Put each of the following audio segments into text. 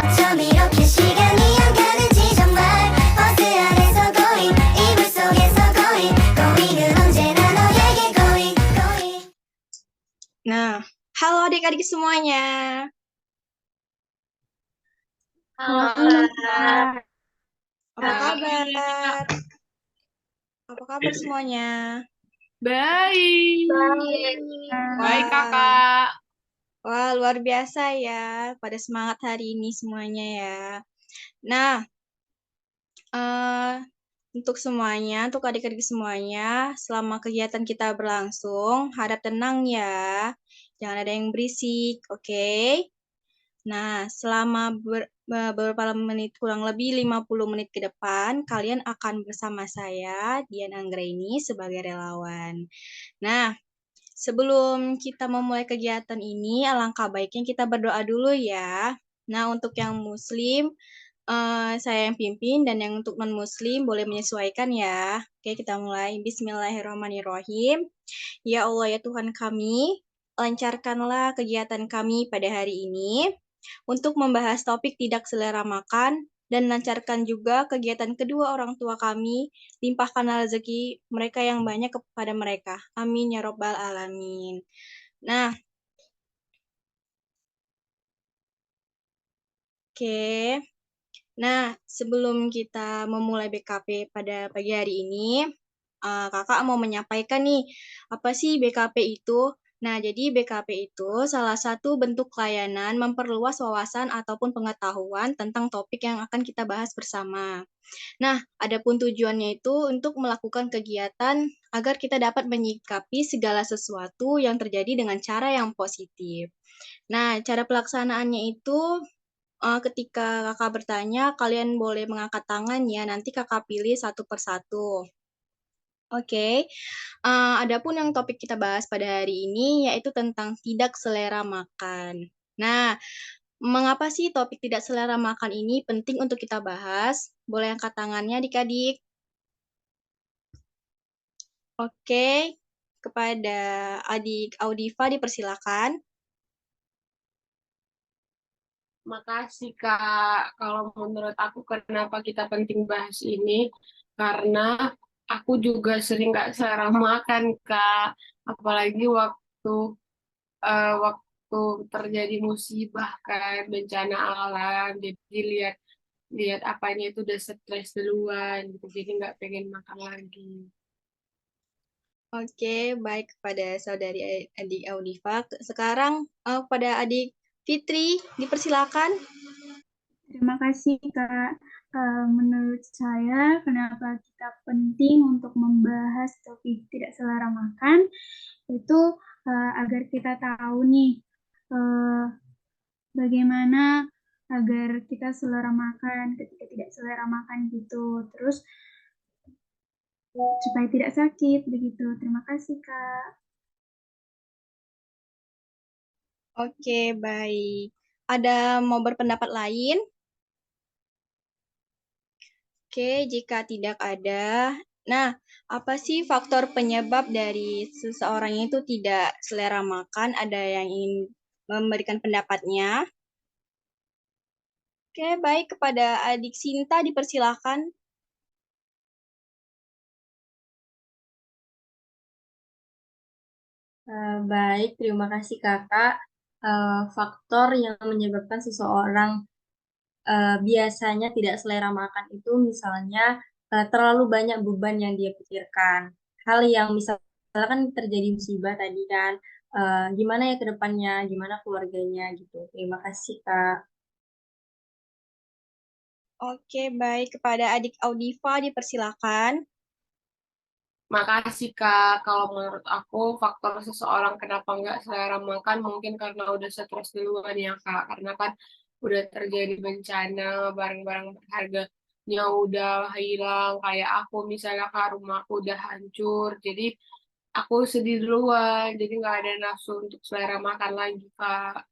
어쩜 이렇게 시간이 안 가는지 정말 버스 안에서 going 이불 속에서 going은 언제나 너에게 going. Nah, halo adik-adik semuanya. Halo, Kak. Apa kabar? Apa kabar semuanya? Baik. Baik, Wah. Kakak. Wah, luar biasa ya. Pada semangat hari ini semuanya ya. Nah, untuk semuanya, untuk adik-adik semuanya, selama kegiatan kita berlangsung, harap tenang ya. Jangan ada yang berisik, oke? Nah, selama beberapa menit, kurang lebih 50 menit ke depan, kalian akan bersama saya, Dian Anggraini, sebagai relawan. Nah, sebelum kita memulai kegiatan ini, alangkah baiknya kita berdoa dulu ya. Nah, untuk yang Muslim, saya yang pimpin, dan yang untuk non-Muslim boleh menyesuaikan ya. Oke, kita mulai. Bismillahirrahmanirrahim. Ya Allah, ya Tuhan kami, lancarkanlah kegiatan kami pada hari ini untuk membahas topik tidak selera makan, dan lancarkan juga kegiatan kedua orang tua kami, limpahkanlah rezeki mereka yang banyak kepada mereka. Amin ya Rabbal Alamin. Nah, oke. Nah, sebelum kita memulai BKP pada pagi hari ini, kakak mau menyampaikan nih, apa sih BKP itu? Nah, jadi BKP itu salah satu bentuk layanan memperluas wawasan ataupun pengetahuan tentang topik yang akan kita bahas bersama. Nah, adapun tujuannya itu untuk melakukan kegiatan agar kita dapat menyikapi segala sesuatu yang terjadi dengan cara yang positif. Nah, cara pelaksanaannya itu ketika kakak bertanya, kalian boleh mengangkat tangan ya, nanti kakak pilih satu persatu. Oke, adapun yang topik kita bahas pada hari ini yaitu tentang tidak selera makan. Nah, mengapa sih topik tidak selera makan ini penting untuk kita bahas? Boleh angkat tangannya adik-adik. Oke, kepada adik Audifa dipersilakan. Makasih, Kak. Kalau menurut aku, kenapa kita penting bahas ini? Karena aku juga sering nggak selera makan, Kak. Apalagi waktu terjadi musibah, kan, bencana alam. Jadi lihat apanya itu udah stres duluan, gitu. Jadi nggak pengen makan lagi. Oke, baik kepada saudari adik Audifa. Sekarang kepada adik Fitri, dipersilakan. Terima kasih, Kak. Menurut saya, kenapa kita penting untuk membahas topik tidak selera makan, itu agar kita tahu nih, bagaimana agar kita selera makan ketika tidak selera makan gitu. Terus, supaya tidak sakit, begitu. Terima kasih, Kak. Oke, baik. Ada mau berpendapat lain? Oke, jika tidak ada, nah, apa sih faktor penyebab dari seseorang itu tidak selera makan? Ada yang ingin memberikan pendapatnya? Oke, baik kepada adik Sinta dipersilakan. Baik, terima kasih Kakak. Faktor yang menyebabkan seseorang biasanya tidak selera makan itu misalnya terlalu banyak beban yang dia pikirkan. Hal yang misalkan terjadi musibah tadi kan, gimana ya ke depannya, gimana keluarganya gitu. Terima kasih Kak. Oke, baik kepada adik Audifa dipersilakan. Makasih, Kak. Kalau menurut aku, faktor seseorang kenapa nggak selera makan mungkin karena udah stres duluan ya, Kak. Karena kan udah terjadi bencana, barang-barang berharganya udah hilang. Kayak aku misalnya, Kak, rumahku udah hancur. Jadi aku sedih duluan, jadi nggak ada nafsu untuk selera makan lagi, Kak.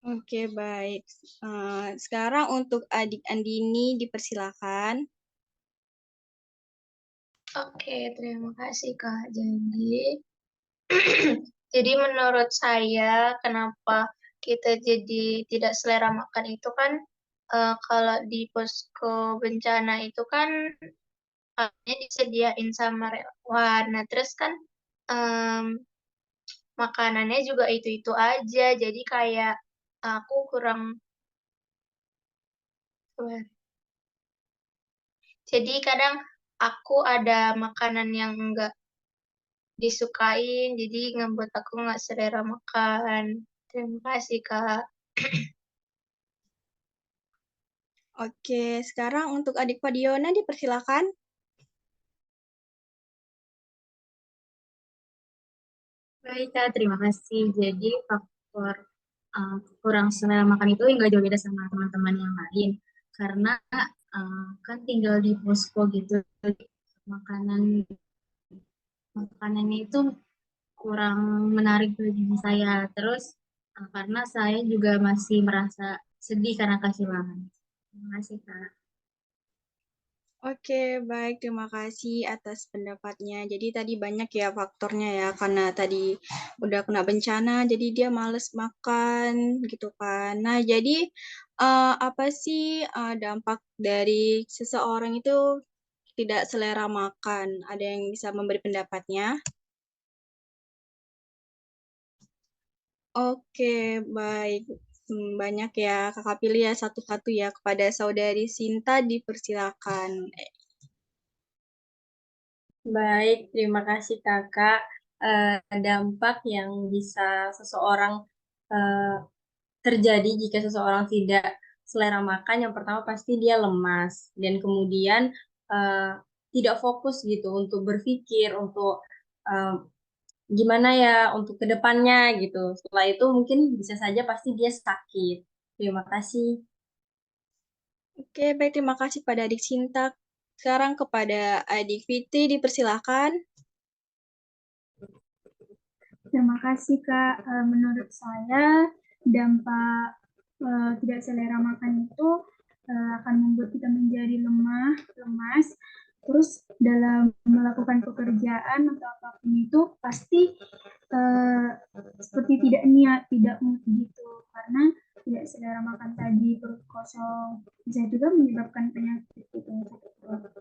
Oke, baik. Sekarang untuk adik Andini dipersilakan. Oke, terima kasih Kak. Jadi menurut saya kenapa kita jadi tidak selera makan itu kan kalau di posko bencana itu kan makannya disediain sama relawan. Nah, terus kan makanannya juga itu-itu aja. Jadi kayak aku kurang. Jadi kadang aku ada makanan yang enggak disukain, jadi ngebuat aku nggak selera makan. Terima kasih, Kak. Oke, sekarang untuk adik Fadiona dipersilakan. Baik, Kak, terima kasih. Jadi faktor kurang selera makan itu nggak jauh beda sama teman-teman yang lain. Karena kan tinggal di posko gitu, makanan makanannya itu kurang menarik bagi saya. Terus karena saya juga masih merasa sedih karena kehilangan. Terima kasih, Kak. Oke, baik. Terima kasih atas pendapatnya. Jadi tadi banyak ya faktornya ya, karena tadi udah kena bencana, jadi dia males makan gitu kan. Nah, jadi apa sih dampak dari seseorang itu tidak selera makan? Ada yang bisa memberi pendapatnya? Oke, baik. Banyak ya, Kakak pilih ya satu-satu ya. Kepada Saudari Sinta dipersilakan. Baik, terima kasih Kakak. Dampak yang bisa seseorang eh, terjadi jika seseorang tidak selera makan, yang pertama pasti dia lemas dan kemudian eh, tidak fokus gitu untuk berpikir, untuk eh, gimana ya untuk kedepannya gitu. Setelah itu mungkin bisa saja pasti dia sakit. Terima kasih. Oke, baik. Terima kasih pada adik Sinta. Sekarang kepada adik Fitri dipersilakan. Terima kasih Kak. Menurut saya dampak tidak selera makan itu akan membuat kita menjadi lemah, lemas. Terus dalam melakukan pekerjaan atau apapun itu pasti seperti tidak niat, tidak mood gitu. Karena tidak selera makan tadi, perut kosong, bisa juga menyebabkan penyakit gitu.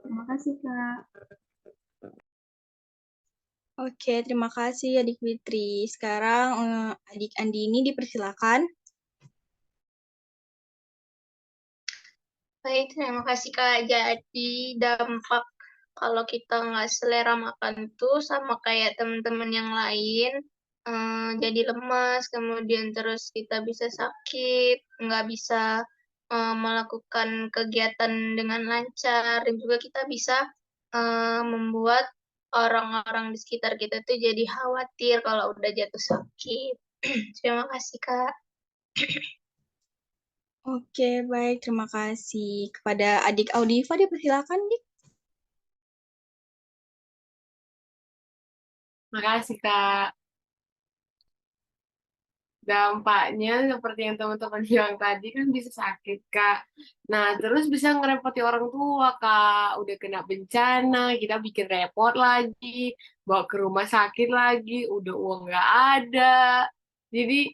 Terima kasih Kak. Oke, terima kasih adik Fitri. Sekarang adik Andini dipersilakan. Baik, terima kasih, Kak. Jadi dampak kalau kita nggak selera makan tuh sama kayak teman-teman yang lain, jadi lemas, kemudian terus kita bisa sakit, nggak bisa melakukan kegiatan dengan lancar, dan juga kita bisa membuat orang-orang di sekitar kita tuh jadi khawatir kalau udah jatuh sakit. Terima kasih, Kak. Oke, baik. Terima kasih. Kepada adik Audiva dipersilakan, Dik. Makasih, Kak. Dampaknya seperti yang teman-teman bilang tadi kan bisa sakit, Kak. Nah, terus bisa ngerepoti orang tua, Kak. Udah kena bencana, kita bikin repot lagi, bawa ke rumah sakit lagi, udah uang nggak ada. Jadi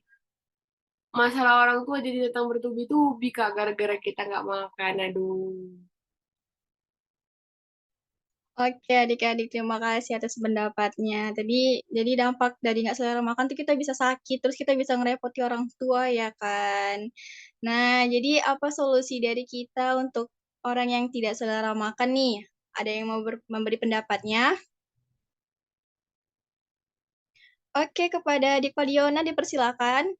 masalah orang tua jadi datang bertubi-tubi, Kak, gara-gara kita nggak makan. Aduh. Oke, adik-adik, terima kasih atas pendapatnya. Tadi, jadi dampak dari nggak selera makan tuh kita bisa sakit, terus kita bisa ngerepoti orang tua ya kan. Nah, jadi apa solusi dari kita untuk orang yang tidak selera makan nih? Ada yang mau memberi pendapatnya? Oke, kepada adik Padiona dipersilakan.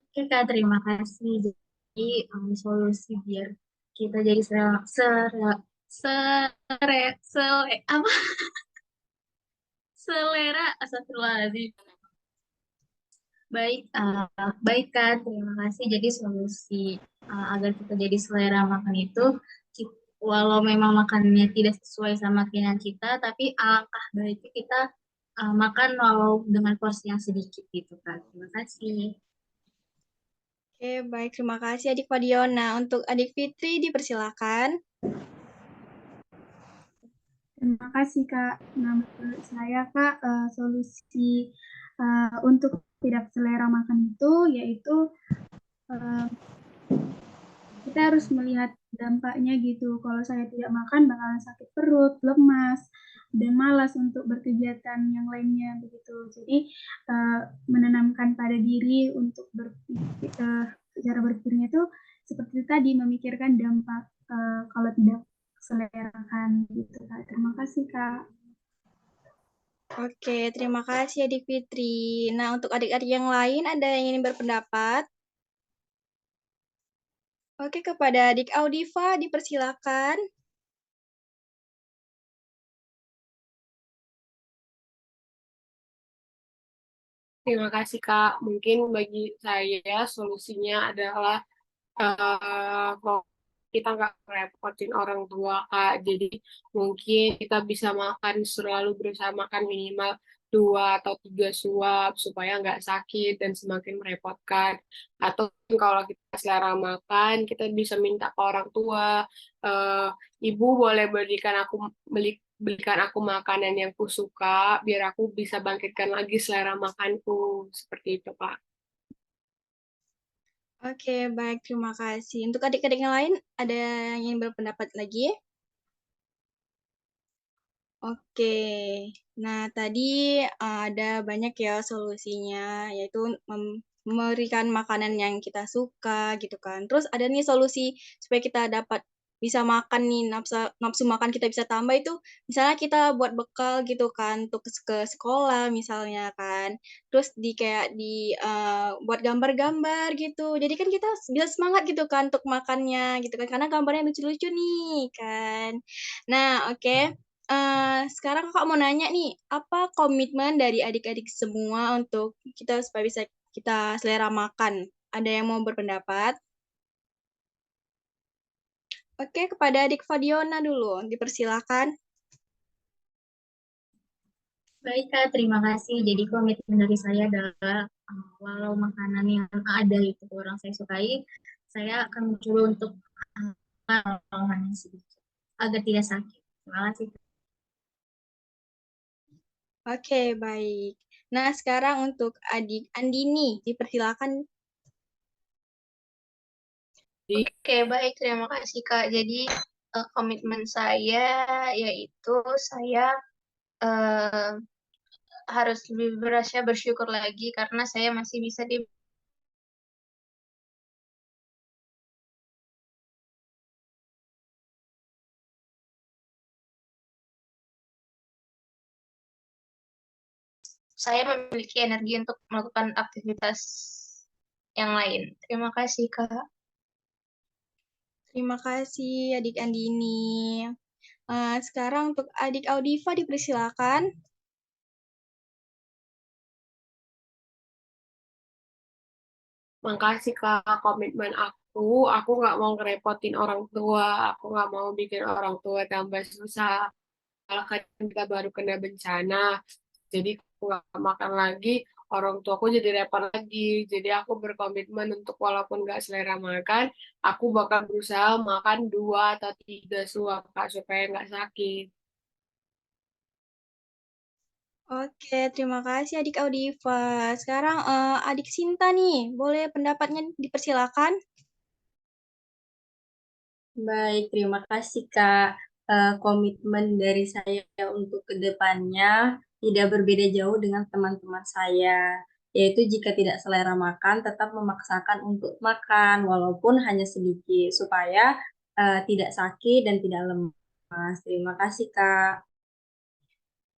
Oke Kak, terima kasih. Jadi solusi biar kita jadi apa selera astagfirullahaladzim. Baik, baik Kak, terima kasih. Jadi solusi agar kita jadi selera makan itu, walau memang makannya tidak sesuai sama keinginan kita, tapi alangkah baiknya kita makan walau dengan porsi yang sedikit gitu Kak. Terima kasih. Oke, baik. Terima kasih adik Padiona. Untuk adik Fitri dipersilakan. Terima kasih Kak. Nah, menurut saya Kak, solusi untuk tidak selera makan itu yaitu kita harus melihat dampaknya gitu. Kalau saya tidak makan bakalan sakit perut, lemas, dan malas untuk berkegiatan yang lainnya begitu. Jadi menanamkan pada diri untuk cara berpikirnya itu seperti tadi memikirkan dampak kalau tidak selerakan gitu Kak. Terima kasih Kak. Oke, terima kasih Adik Fitri. Nah, untuk adik-adik yang lain ada yang ingin berpendapat? Oke, kepada Adik Audiva dipersilakan. Terima kasih Kak. Mungkin bagi saya solusinya adalah kita nggak repotin orang tua Kak. Jadi mungkin kita bisa makan selalu berusaha makan minimal 2 atau 3 suap supaya nggak sakit dan semakin merepotkan. Atau kalau kita selera makan, kita bisa minta ke orang tua, eh, ibu boleh belikan aku makanan yang ku suka biar aku bisa bangkitkan lagi selera makanku seperti itu Kak. Oke, baik, terima kasih. Untuk adik-adik yang lain, ada yang ingin berpendapat lagi? Oke, nah tadi ada banyak ya solusinya, yaitu memberikan makanan yang kita suka gitu kan. Terus ada nih solusi supaya kita dapat bisa makan nih, nafsu makan kita bisa tambah itu, misalnya kita buat bekal gitu kan, untuk ke sekolah misalnya kan. Terus buat gambar-gambar gitu. Jadi kan kita bisa semangat gitu kan untuk makannya gitu kan, karena gambarnya lucu-lucu nih kan. Nah, oke. Sekarang Kakak mau nanya nih, apa komitmen dari adik-adik semua untuk kita supaya bisa kita selera makan? Ada yang mau berpendapat? Oke, kepada adik Fadiona dulu, dipersilakan. Baik Kak, terima kasih. Jadi komitmen dari saya adalah walau makanan yang ada itu kurang saya sukai, saya akan mencoba untuk hanya sedikit agar tidak sakit. Terima kasih. Oke, baik. Nah, sekarang untuk adik Andini, dipersilakan. Oke, baik. Terima kasih, Kak. Jadi, komitmen saya yaitu saya eh, harus lebih bersyukur lagi karena saya masih bisa di saya memiliki energi untuk melakukan aktivitas yang lain. Terima kasih, Kak. Terima kasih, adik Andini. Sekarang untuk adik Audiva, dipersilakan. Makasih Kak, komitmen aku nggak mau ngerepotin orang tua, aku nggak mau bikin orang tua tambah susah. Kalau kan kita baru kena bencana, jadi aku nggak makan lagi, orang tuaku jadi repot lagi. Jadi aku berkomitmen untuk walaupun nggak selera makan, aku bakal berusaha makan 2 atau 3 suap Kak, supaya nggak sakit. Oke, terima kasih adik Audiva. Sekarang adik Sinta nih, boleh pendapatnya dipersilakan? Baik, terima kasih Kak. Komitmen dari saya untuk kedepannya tidak berbeda jauh dengan teman-teman saya, yaitu jika tidak selera makan, tetap memaksakan untuk makan, walaupun hanya sedikit, supaya tidak sakit dan tidak lemas. Terima kasih Kak.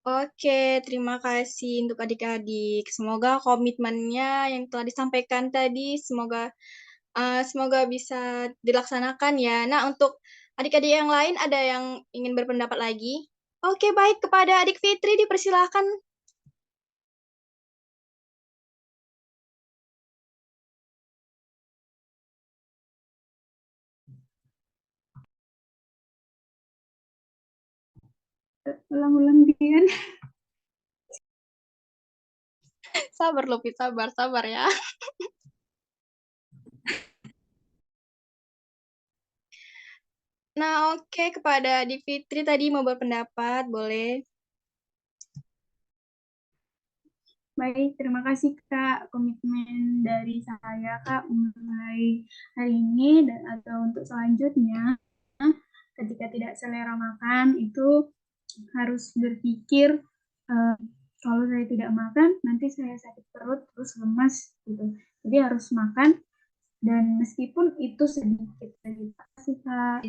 Oke, terima kasih untuk adik-adik. Semoga komitmennya yang telah disampaikan tadi, semoga bisa dilaksanakan ya. Nah, untuk adik-adik yang lain ada yang ingin berpendapat lagi? Oke, baik. Kepada adik Fitri dipersilahkan. Ulang-ulang Dian. Sabar, Lupi. Sabar ya. Nah, oke. Kepada adik Fitri tadi mau berpendapat, boleh. Baik, terima kasih Kak komitmen dari saya Kak mulai hari ini dan atau untuk selanjutnya ketika tidak selera makan itu harus berpikir kalau saya tidak makan nanti saya sakit perut terus lemas gitu. Jadi harus makan dan meskipun itu sedikit. Terima kasih Kak.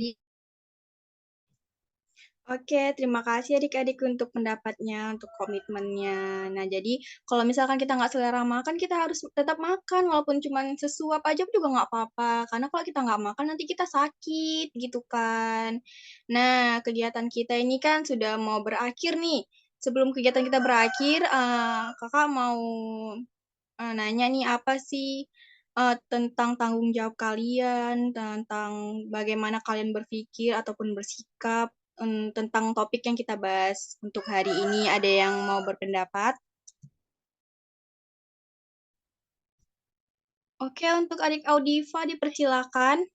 Oke, terima kasih adik-adik untuk pendapatnya, untuk komitmennya. Nah, jadi kalau misalkan kita nggak selera makan, kita harus tetap makan, walaupun cuma sesuap aja juga nggak apa-apa. Karena kalau kita nggak makan, nanti kita sakit, gitu kan. Nah, kegiatan kita ini kan sudah mau berakhir nih. Sebelum kegiatan kita berakhir, kakak mau nanya nih, apa sih tentang tanggung jawab kalian, tentang bagaimana kalian berpikir ataupun bersikap tentang topik yang kita bahas untuk hari ini. Ada yang mau berpendapat? Oke, untuk adik Audiva dipersilakan.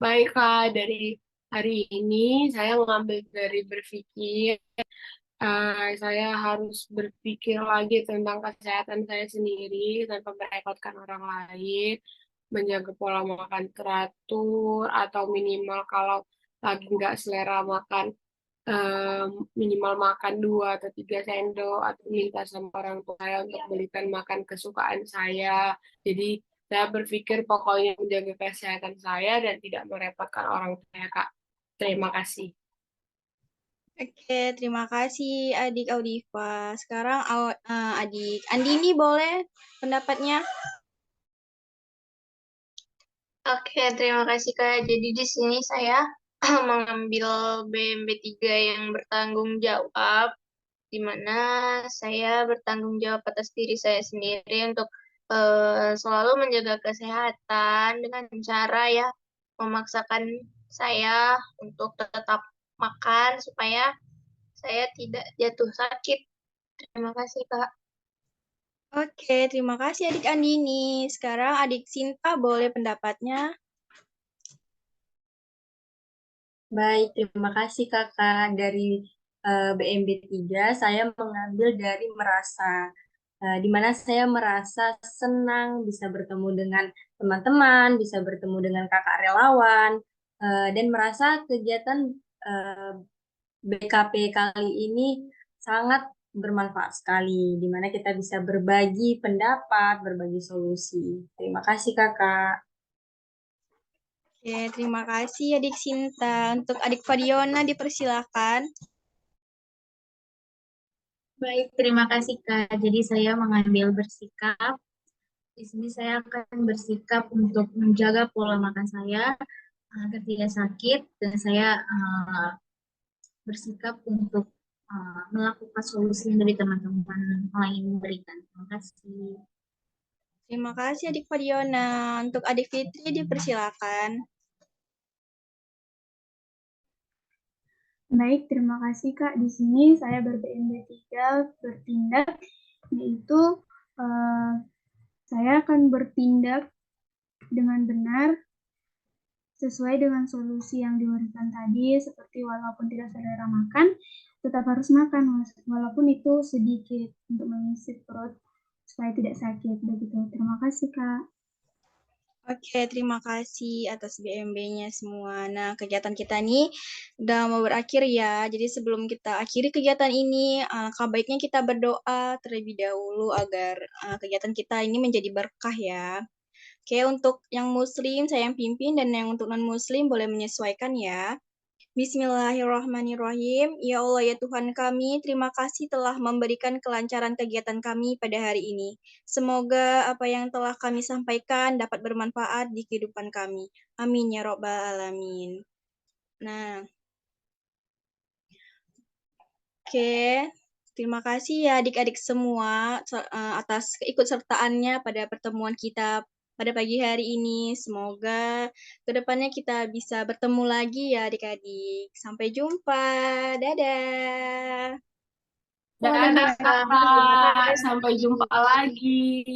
Baik Kak, dari hari ini saya mengambil dari berpikir saya harus berpikir lagi tentang kesehatan saya sendiri tanpa merepotkan orang lain, menjaga pola makan teratur, atau minimal kalau lagi nggak selera makan, minimal makan 2 atau 3 sendok, atau minta sama orang tua saya untuk belikan makan kesukaan saya. Jadi saya berpikir pokoknya menjaga kesehatan saya dan tidak merepotkan orang tua saya, Kak. Terima kasih. Oke, terima kasih adik Audiva. Sekarang adik Andini boleh pendapatnya? Oke, terima kasih Kak. Jadi di sini saya mengambil BMB 3 yang bertanggung jawab, di mana saya bertanggung jawab atas diri saya sendiri untuk selalu menjaga kesehatan dengan cara ya memaksakan saya untuk tetap makan supaya saya tidak jatuh sakit. Terima kasih Kak. Oke, terima kasih adik Andini. Sekarang adik Sinta boleh pendapatnya? Baik, terima kasih Kakak. Dari BMB 3, saya mengambil dari merasa, di mana saya merasa senang bisa bertemu dengan teman-teman, bisa bertemu dengan kakak relawan, dan merasa kegiatan BKP kali ini sangat bermanfaat sekali, di mana kita bisa berbagi pendapat, berbagi solusi. Terima kasih Kakak. Oke, terima kasih adik Sinta. Untuk adik Fadiona dipersilakan. Baik, terima kasih Kak. Jadi saya mengambil bersikap. Di sini saya akan bersikap untuk menjaga pola makan saya agar tidak sakit dan saya bersikap untuk melakukan solusi yang dari teman-teman lain berikan. Terima kasih. Terima kasih adik Fadiona. Untuk adik Fitri dipersilakan. Baik, terima kasih Kak. Di sini saya ber-BMB 3 bertindak, yaitu saya akan bertindak dengan benar sesuai dengan solusi yang diberikan tadi, seperti walaupun tidak selera makan, tetap harus makan, walaupun itu sedikit untuk mengisi perut supaya tidak sakit. Begitu. Terima kasih Kak. Oke, terima kasih atas BMB-nya semua. Nah, kegiatan kita nih udah mau berakhir ya. Jadi sebelum kita akhiri kegiatan ini, baiknya kita berdoa terlebih dahulu agar kegiatan kita ini menjadi berkah ya. Oke, untuk yang muslim saya yang pimpin dan yang untuk non-muslim boleh menyesuaikan ya. Bismillahirrahmanirrahim. Ya Allah ya Tuhan kami, terima kasih telah memberikan kelancaran kegiatan kami pada hari ini. Semoga apa yang telah kami sampaikan dapat bermanfaat di kehidupan kami. Amin ya Rabbal Alamin. Nah, oke. Terima kasih ya adik-adik semua atas keikutsertaannya pada pertemuan kita pada pagi hari ini. Semoga kedepannya kita bisa bertemu lagi ya adik-adik. Sampai jumpa. Dadah. Dadah Kakak, sampai jumpa lagi.